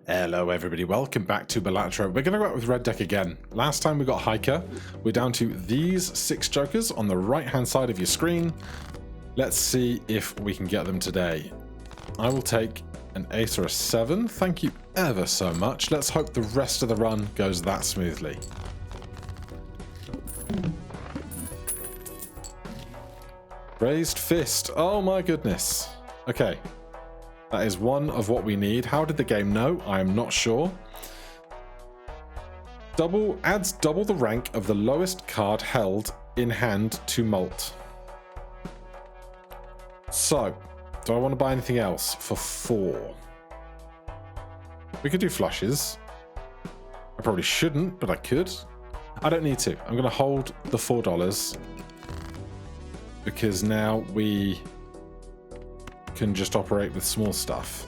Hello everybody, welcome back to Balatro. We're going to go out with red deck again. Last time we got Hiker. We're down to these 6 jokers on the right hand side of your screen. Let's see if we can get them today. I will take an 8 or a 7. Thank you ever so much. Let's hope the rest of the run goes that smoothly. Raised fist. Oh my goodness. Okay. That is one of what we need. How did the game know? I am not sure. Adds double the rank of the lowest card held in hand to Molt. So, do I want to buy anything else for 4? We could do flushes. I probably shouldn't, but I could. I don't need to. I'm going to hold the $4 because now we can just operate with small stuff.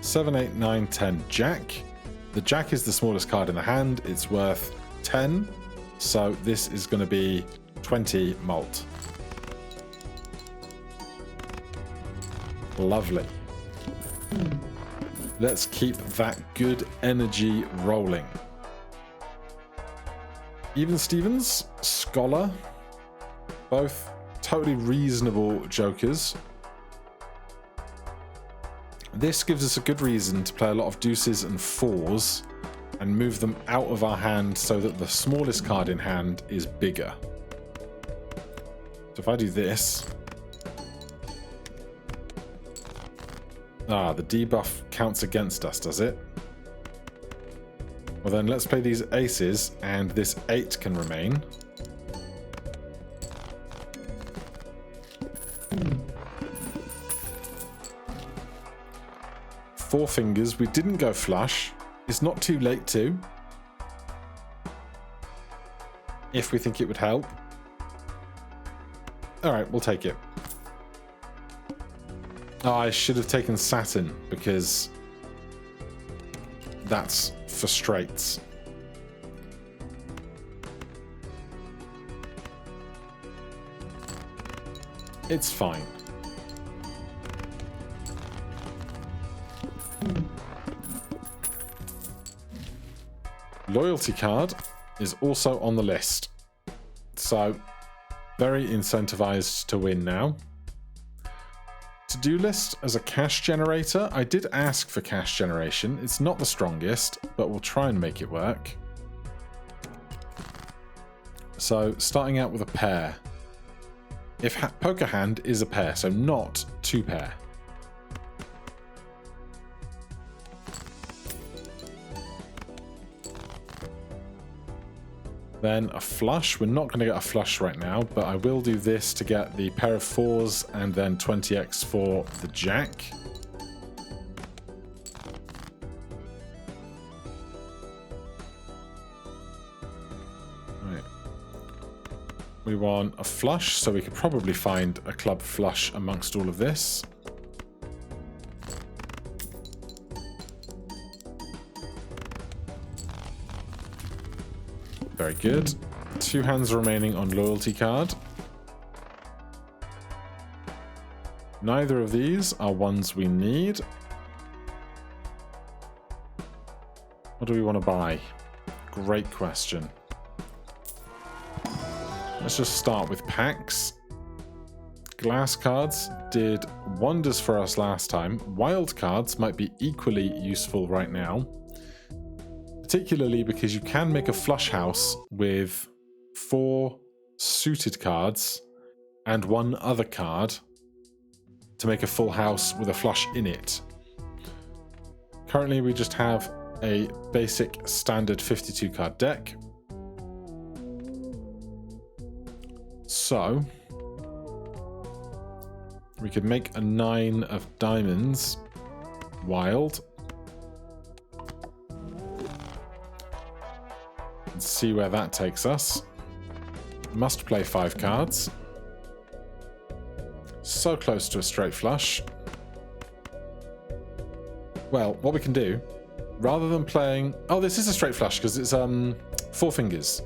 7, 8, 9, 10 Jack. The Jack is the smallest card in the hand. It's worth 10. So this is going to be 20 Molt. Lovely. Let's keep that good energy rolling. Even Stevens, Scholar, both totally reasonable jokers. This gives us a good reason to play a lot of deuces and 4s and move them out of our hand so that the smallest card in hand is bigger. So if I do this... the debuff counts against us, does it? Well then, let's play these aces and this 8 can remain. Four fingers. We didn't go flush. It's not too late to, if we think it would help. Alright, we'll take it. Oh, I should have taken Saturn because that's for straights. It's fine. Loyalty card is also on the list. So, very incentivized to win now. To-do list as a cash generator. I did ask for cash generation. It's not the strongest, but we'll try and make it work. So, starting out with a pair. If poker hand is a pair, so not 2 pair. Then a flush. We're not going to get a flush right now, but I will do this to get the pair of 4s and then 20x for the Jack. Right. We want a flush, so we could probably find a club flush amongst all of this. Very good. 2 hands remaining on loyalty card. Neither of these are ones we need. What do we want to buy? Great question. Let's just start with packs. Glass cards did wonders for us last time. Wild cards might be equally useful right now. Particularly because you can make a flush house with 4 suited cards and 1 other card to make a full house with a flush in it. Currently we just have a basic standard 52 card deck. So we could make a 9 of diamonds wild. See where that takes us. Must play 5 cards. So close to a straight flush. Well, what we can do, rather than playing... Oh, this is a straight flush because it's 4 fingers.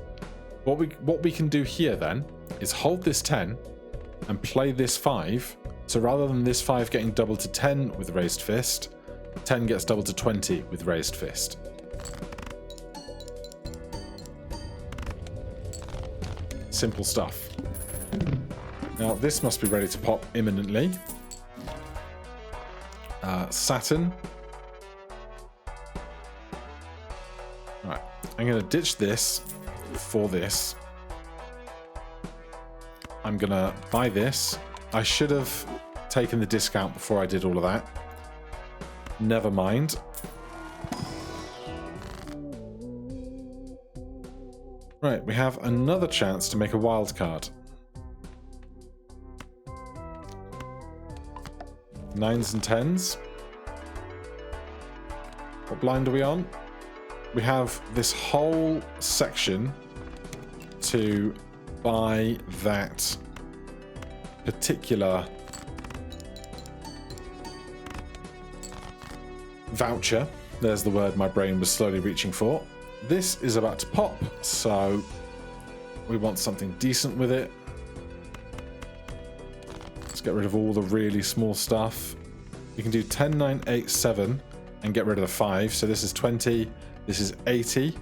What we can do here then is hold this 10 and play this 5. So rather than this 5 getting doubled to 10 with raised fist, 10 gets doubled to 20 with raised fist. Simple stuff. Now, this must be ready to pop imminently. Saturn. Alright, I'm going to ditch this for this. I'm going to buy this. I should have taken the discount before I did all of that. Never mind. Right, we have another chance to make a wild card. 9s and 10s. What blind are we on? We have this whole section to buy that particular voucher. There's the word my brain was slowly reaching for. This is about to pop, so we want something decent with it. Let's get rid of all the really small stuff. We can do 10, 9, 8, 7 and get rid of the 5. So this is 20, this is 80.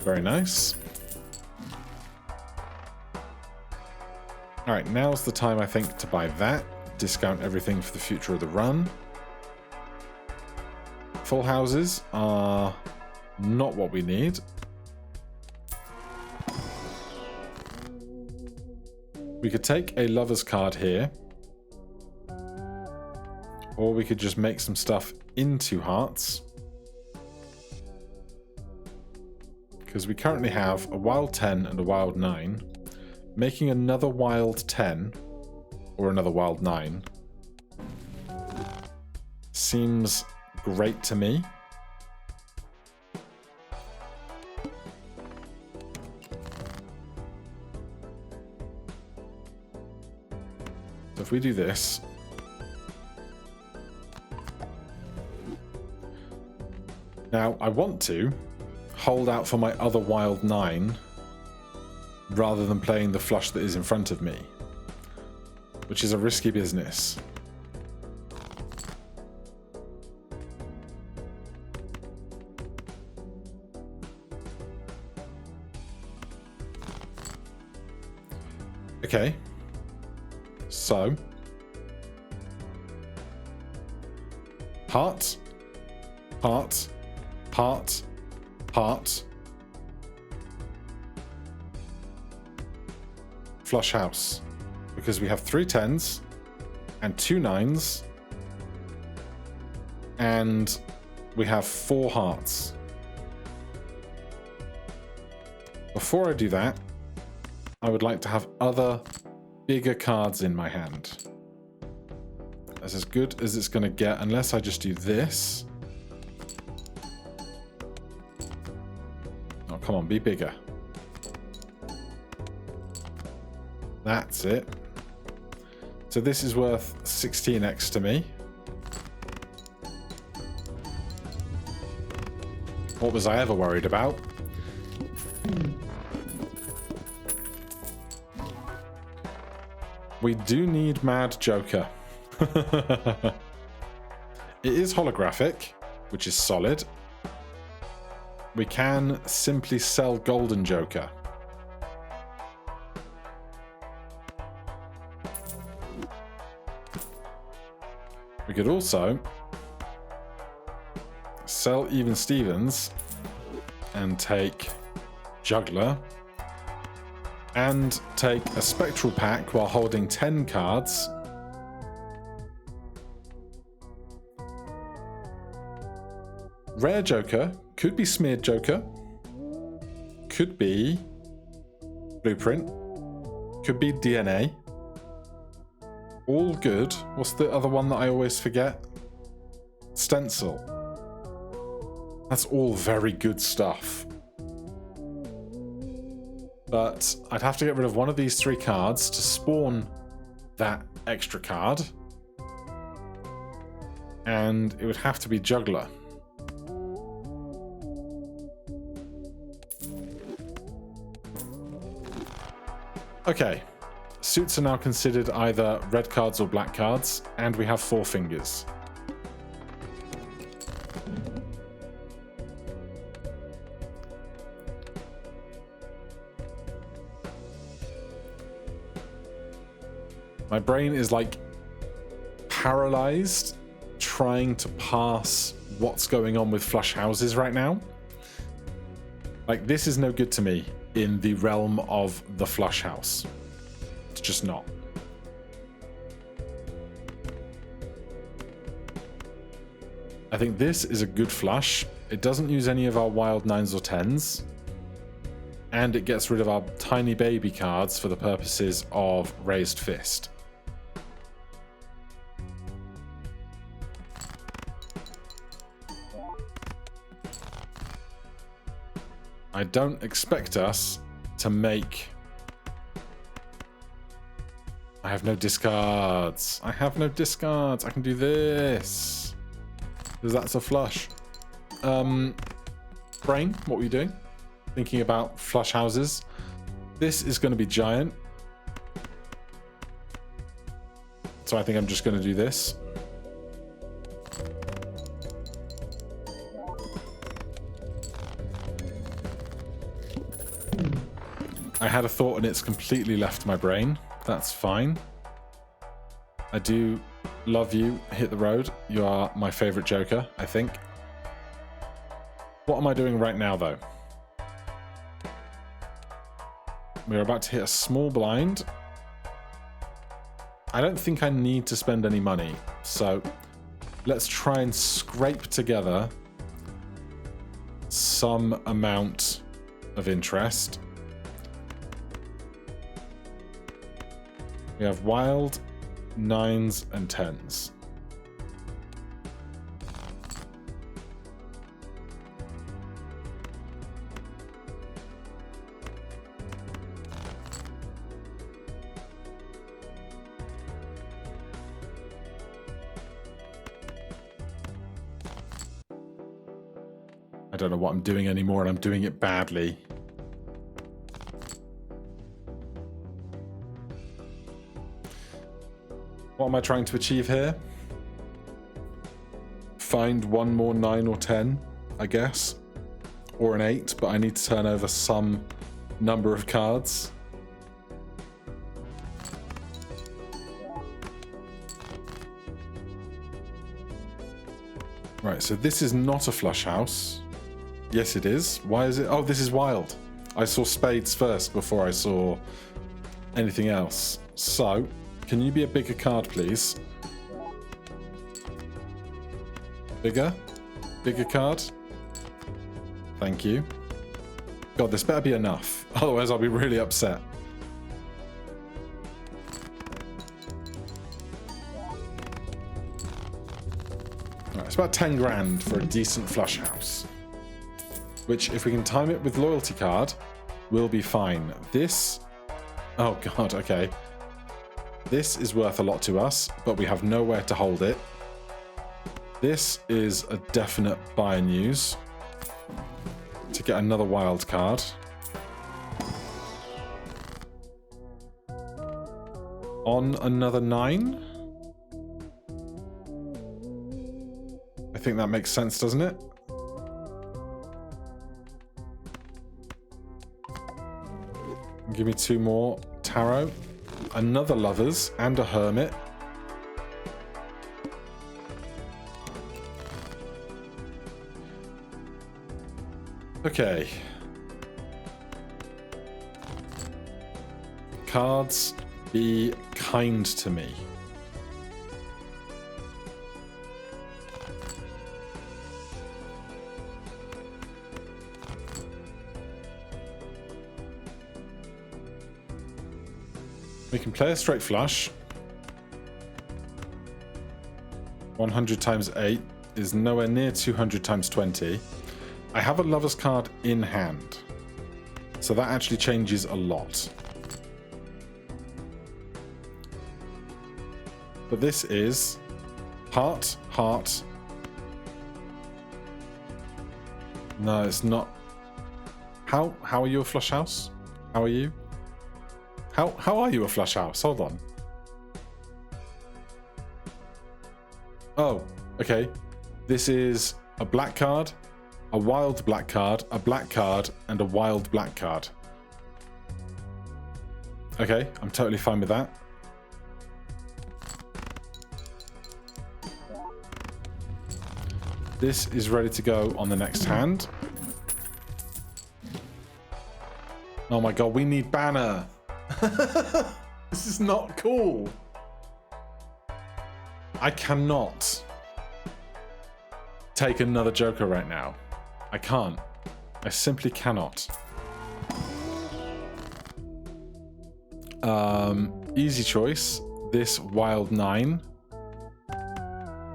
Very nice. Alright, now's the time I think to buy that. Discount everything for the future of the run. Full houses are not what we need. We could take a lover's card here. Or we could just make some stuff into hearts. Because we currently have a wild 10 and a wild 9. Making another wild 10 or another wild 9 seems great to me. So if we do this, now I want to hold out for my other wild 9 rather than playing the flush that is in front of me, which is a risky business. Okay, so heart, heart, heart, heart, flush house, because we have 3 10s and 2 9s and we have 4 hearts. Before I do that, I would like to have other bigger cards in my hand. That's as good as it's going to get, unless I just do this. Oh, come on, be bigger. That's it. So this is worth 16x to me. What was I ever worried about? We do need Mad Joker. It is holographic, which is solid. We can simply sell Golden Joker. We could also sell Even Stevens and take Juggler and take a Spectral Pack while holding 10 cards. Rare Joker, could be Smeared Joker, could be Blueprint, could be DNA. All good. What's the other one that I always forget? Stencil. That's all very good stuff. But I'd have to get rid of one of these 3 cards to spawn that extra card. And it would have to be Juggler. Okay, Suits are now considered either red cards or black cards, and we have 4 fingers. My brain is like paralyzed trying to pass what's going on with flush houses right now. Like, this is no good to me in the realm of the flush house. It's just not. I think this is a good flush. It doesn't use any of our wild 9s or 10s. And it gets rid of our tiny baby cards for the purposes of raised fist. I don't expect us to make... I have no discards. I have no discards. I can do this. Because that's a flush. Brain, what were you doing? Thinking about flush houses. This is going to be giant. So I think I'm just going to do this. I had a thought and it's completely left my brain. That's fine. I do love you. Hit the road. You are my favorite Joker, I think. What am I doing right now, though? We're about to hit a small blind. I don't think I need to spend any money, so let's try and scrape together some amount of interest. We have wild, 9s, and 10s. I don't know what I'm doing anymore, and I'm doing it badly. What am I trying to achieve here? Find one more 9 or 10, I guess. Or an 8, but I need to turn over some number of cards. Right, so this is not a flush house. Yes, it is. Why is it? Oh, this is wild. I saw spades first before I saw anything else. So, can you be a bigger card, please? Bigger? Bigger card? Thank you. God, this better be enough. Otherwise, I'll be really upset. Right, it's about 10 grand for a decent flush house. Which, if we can time it with loyalty card, will be fine. This... Oh, God, okay. This is worth a lot to us, but we have nowhere to hold it. This is a definite buy and use to get another wild card. On another 9? I think that makes sense, doesn't it? Give me 2 more. Tarot. Another Lovers and a Hermit. Okay. Cards, be kind to me. We can play a straight flush. 100 times 8 is nowhere near 200 times 20. I have a Lover's card in hand, so that actually changes a lot. But this is heart, heart. No, it's not. How are you a flush house? How are you? How are you a flush house? Hold on. Oh, okay. This is a black card, a wild black card, a black card, and a wild black card. Okay, I'm totally fine with that. This is ready to go on the next hand. Oh my god, we need banner. This is not cool. I cannot take another Joker right now. I can't. I simply cannot. Easy choice. This wild 9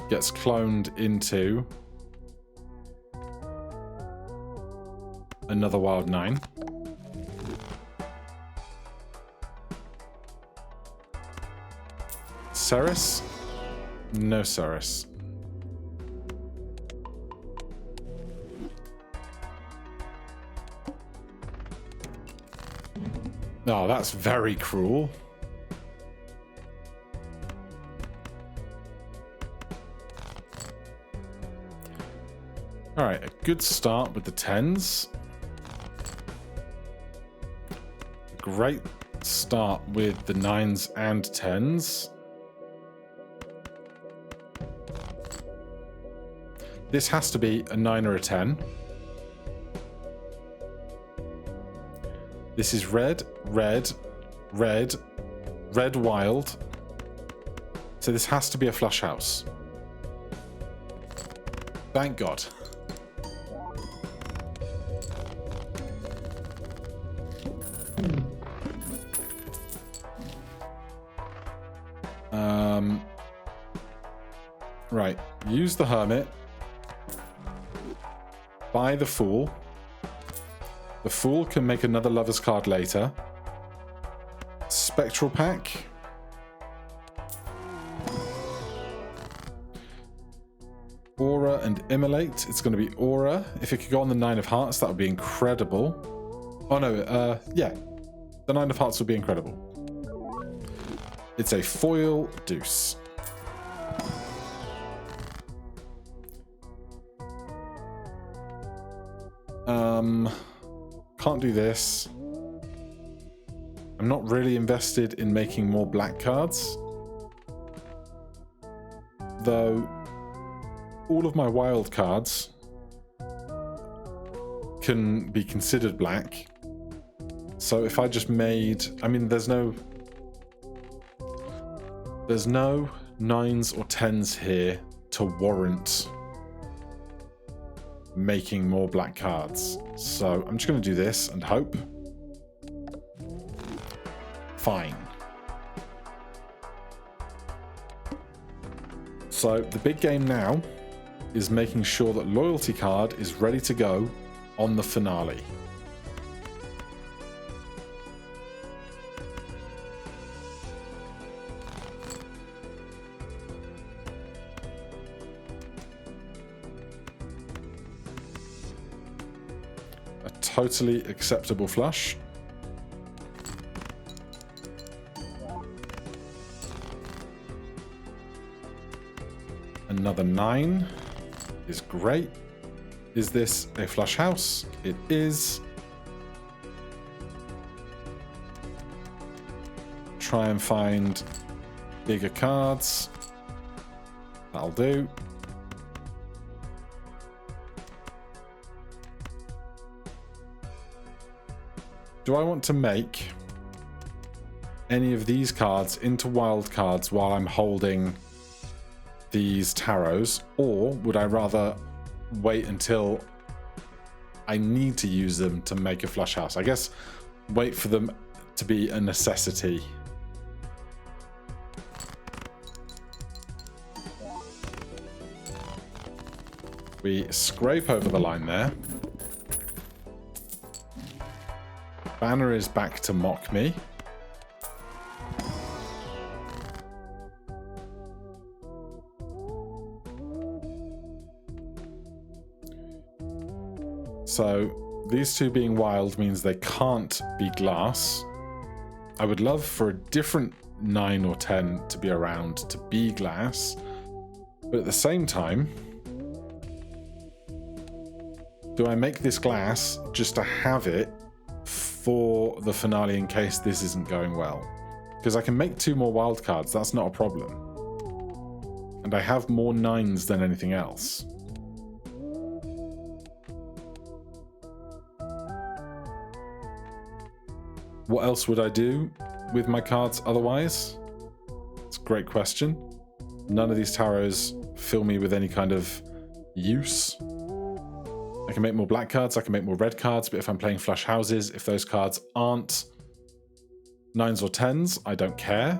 gets cloned into another wild 9. Ceres? No Ceres. Oh, that's very cruel. Alright, a good start with the 10s. Great start with the 9s and 10s. This has to be a 9 or a 10. This is red, red, red, red wild. So this has to be a flush house. Thank God. Right, use the Hermit. Buy the Fool. The Fool can make another Lover's card later. Spectral Pack. Aura and Immolate. It's going to be Aura. If it could go on the 9 of Hearts, that would be incredible. Oh no, yeah. The 9 of Hearts would be incredible. It's a foil deuce. Can't do this. I'm not really invested in making more black cards. Though, all of my wild cards can be considered black. So if I just made... I mean, there's no 9s or 10s here to warrant making more black cards. So I'm just going to do this and hope. Fine. So the big game now is making sure that Loyalty card is ready to go on the finale. Totally acceptable flush. Another 9 is great. Is this a flush house? It is. Try and find bigger cards. That'll do. Do I want to make any of these cards into wild cards while I'm holding these tarots, or would I rather wait until I need to use them to make a flush house? I guess wait for them to be a necessity. We scrape over the line there. Banner is back to mock me. So these two being wild means they can't be glass. I would love for a different 9 or 10 to be around to be glass, but at the same time, do I make this glass just to have it for the finale in case this isn't going well? Because I can make 2 more wildcards, that's not a problem. And I have more 9s than anything else. What else would I do with my cards otherwise? It's a great question. None of these tarots fill me with any kind of use. I can make more black cards, I can make more red cards, but if I'm playing flush houses, if those cards aren't 9s or 10s, I don't care.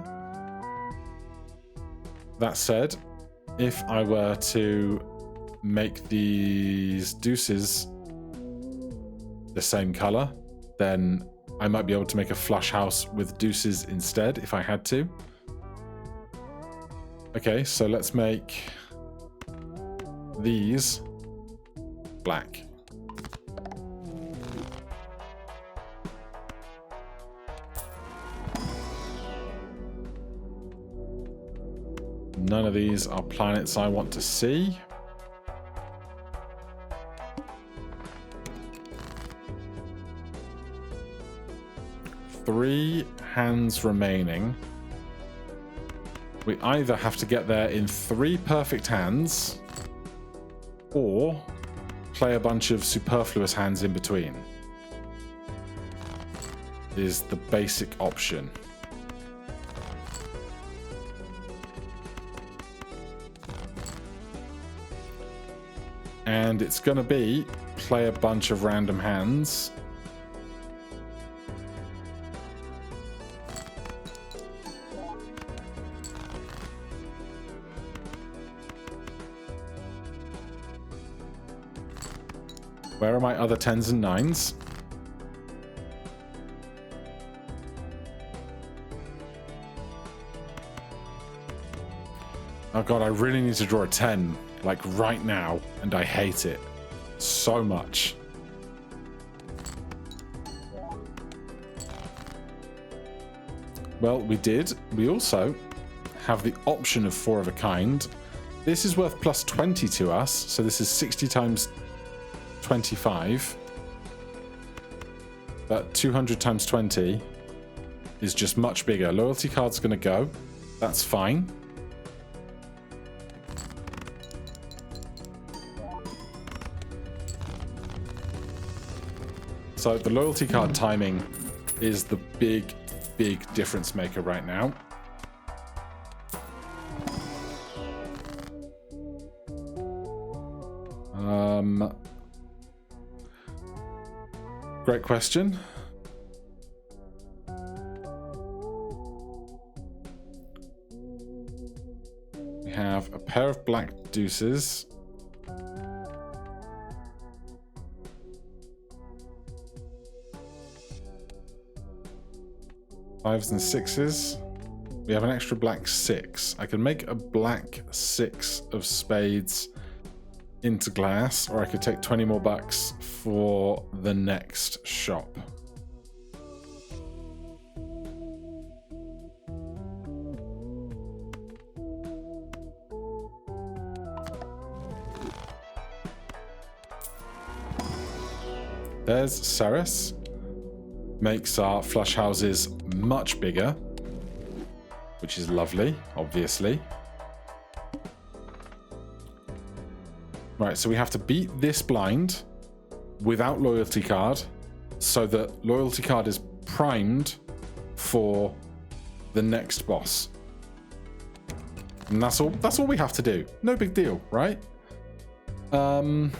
That said, if I were to make these deuces the same color, then I might be able to make a flush house with deuces instead if I had to. Okay, so let's make these black. None of these are planets I want to see. Three hands remaining. We either have to get there in 3 perfect hands or play a bunch of superfluous hands in between. Is the basic option. And it's going to be play a bunch of random hands. Where are my other 10s and 9s? Oh god, I really need to draw a 10, like right now, and I hate it so much. Well, we did. We also have the option of 4 of a kind. This is worth plus 20 to us, so this is 60 times 25, but 200 times 20 is just much bigger. Loyalty card's going to go. That's fine. So the loyalty card timing is the big difference maker right now. Great question. We have a pair of black deuces. Fives and 6s. We have an extra black 6. I can make a black 6 of spades into glass, or I could take 20 more bucks for the next shop. There's Ceres. Makes our flush houses much bigger, which is lovely, obviously. Right, so we have to beat this blind without loyalty card, so that loyalty card is primed for the next boss. And that's all we have to do. No big deal, right? I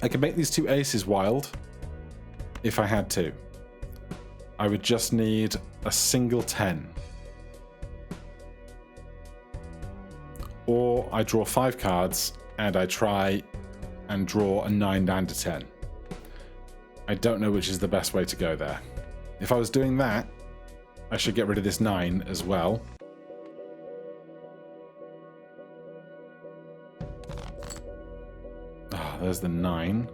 could make these 2 aces wild if I had to. I would just need a single 10. Or I draw 5 cards and I try and draw a 9 and a 10. I don't know which is the best way to go there. If I was doing that, I should get rid of this 9 as well. Ah, there's the 9.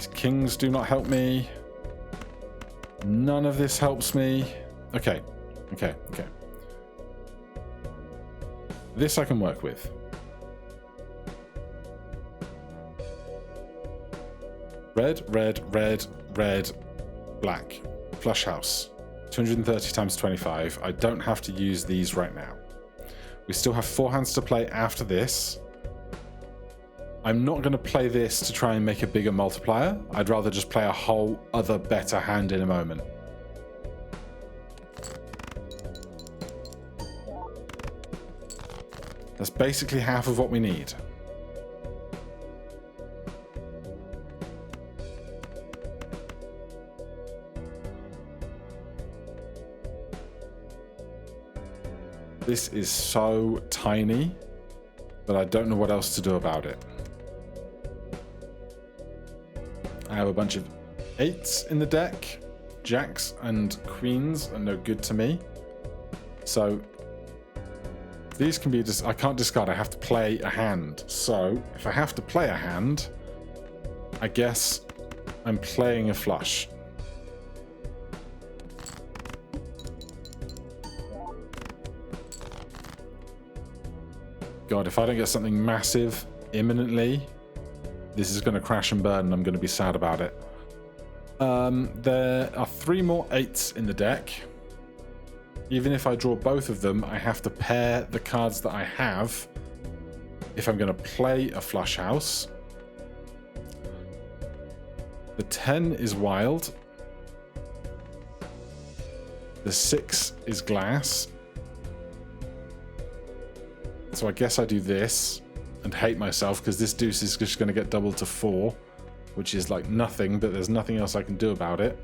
These kings do not help me. None of this helps me. Okay. Okay. Okay. This I can work with. Red, red, red, red, black. Flush house. 230 times 25. I don't have to use these right now. We still have 4 hands to play after this. I'm not going to play this to try and make a bigger multiplier. I'd rather just play a whole other better hand in a moment. That's basically half of what we need. This is so tiny that I don't know what else to do about it. I have a bunch of 8s in the deck. Jacks and queens are no good to me. So these can be I can't discard, I have to play a hand. So if I have to play a hand, I guess I'm playing a flush. God, if I don't get something massive imminently, this is going to crash and burn and I'm going to be sad about it. There are 3 more 8s in the deck. Even if I draw both of them, I have to pair the cards that I have if I'm going to play a flush house. The 10 is wild. The 6 is glass. So I guess I do this and hate myself because this deuce is just going to get doubled to 4, which is like nothing, but there's nothing else I can do about it.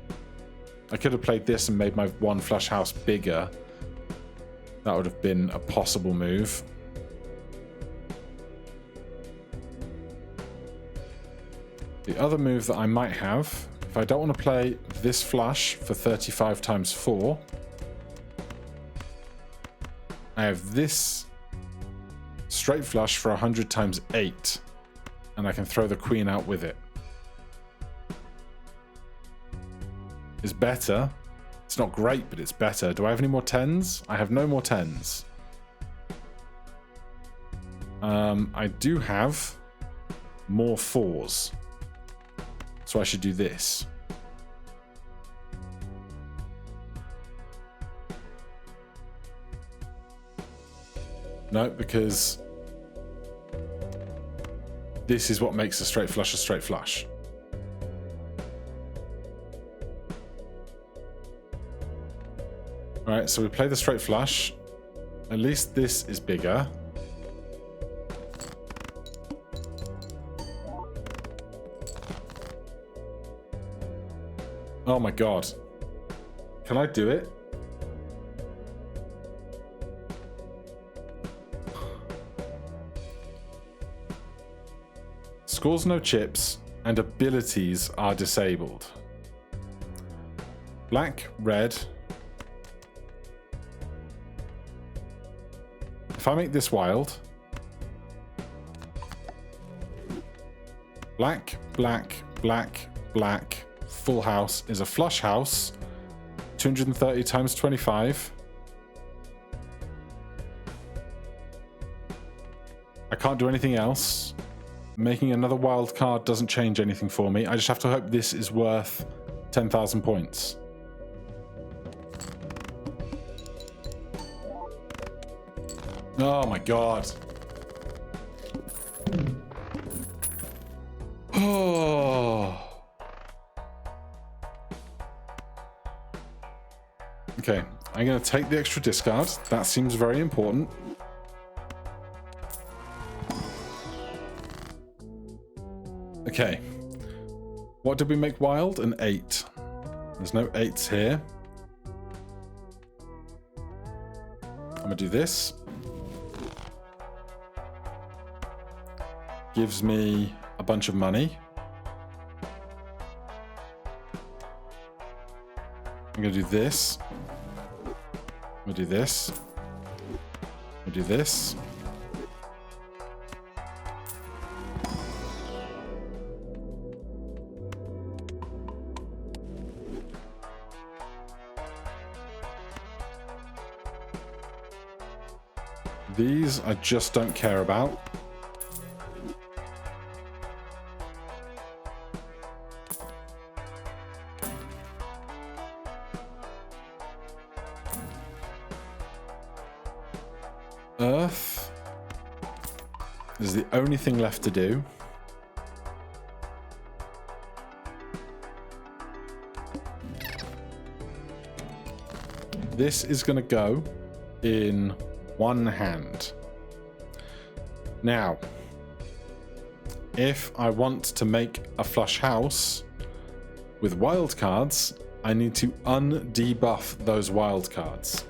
I could have played this and made my 1 flush house bigger. That would have been a possible move. The other move that I might have, if I don't want to play this flush for 35 times 4, I have this straight flush for 100 times 8, and I can throw the queen out with it. It's better. It's not great, but it's better. Do I have any more 10s? I have no more 10s. I do have more 4s. So I should do this. No, because this is what makes a straight flush a straight flush. Alright, so we play the straight flush. At least this is bigger. Oh my god. Can I do it? Scores no chips, and abilities are disabled. Black, red. If I make this wild, black, black, black, black, full house is a flush house, 230 times 25. I can't do anything else. Making another wild card doesn't change anything for me. I just have to hope this is worth 10,000 points. Oh my god. Oh. Okay, I'm going to take the extra discard. That seems very important. Okay. What did we make wild? An 8. There's no 8s here. I'm going to do this. Gives me a bunch of money. I'm going to do this. I'm going to do this. I'm going to do this. These I just don't care about. Earth is the only thing left to do. This is going to go in one hand. Now, if I want to make a flush house with wild cards, I need to undebuff those wild cards.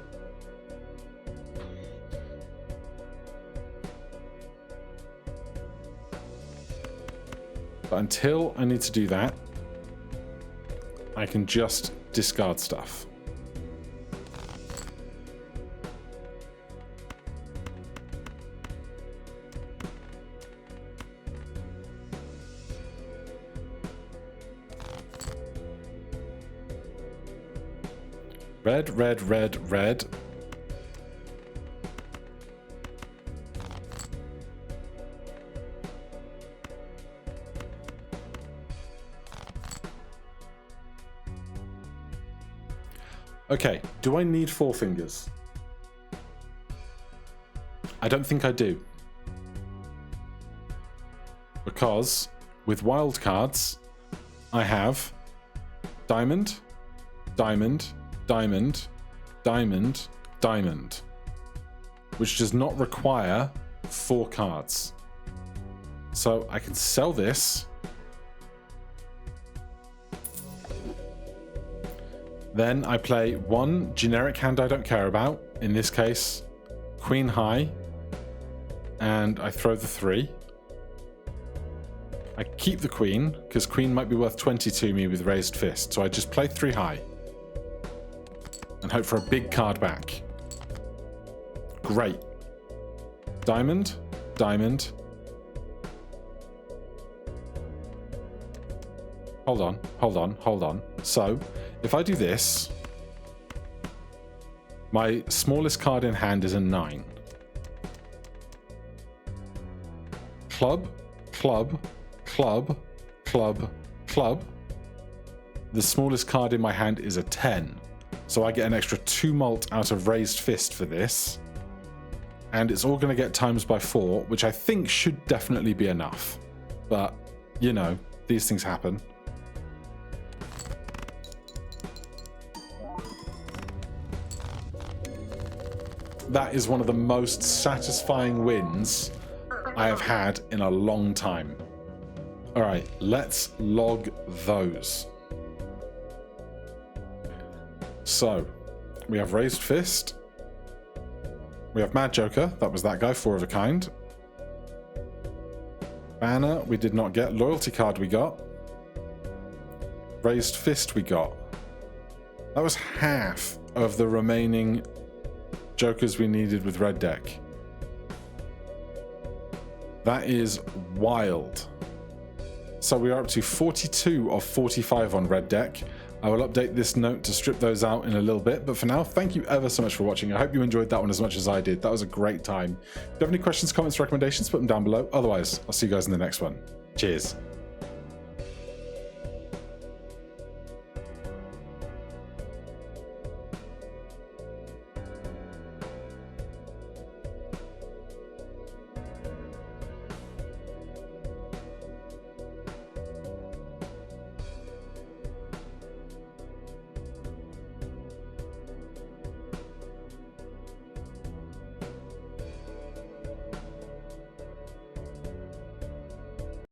But until I need to do that, I can just discard stuff. Red, red, red, red. Okay, do I need 4 fingers? I don't think I do. Because with wild cards, I have diamond, diamond, diamond, diamond, diamond, which does not require 4 cards. So I can sell this. Then I play one generic hand I don't care about, in this case, Queen High, and I throw the 3. I keep the Queen, because Queen might be worth 20 to me with raised fist, so I just play 3 high. And hope for a big card back. Great. Diamond, diamond. Hold on, hold on, hold on. So, if I do this, my smallest card in hand is a 9. Club, club, club, club, club. The smallest card in my hand is a 10. So I get an extra 2 mult out of raised fist for this. And it's all going to get times by 4, which I think should definitely be enough. But, you know, these things happen. That is one of the most satisfying wins I have had in a long time. All right, let's log those. So, we have Raised Fist. We have Mad Joker, that was that guy, 4 of a kind. Banner, we did not get. Loyalty card we got. Raised Fist we got. That was half of the remaining Jokers we needed with red deck. That is wild. So we are up to 42 of 45 on red deck. I will update this note to strip those out in a little bit, but for now, thank you ever so much for watching. I hope you enjoyed that one as much as I did. That was a great time. If you have any questions, comments, recommendations, put them down below. Otherwise, I'll see you guys in the next one. Cheers.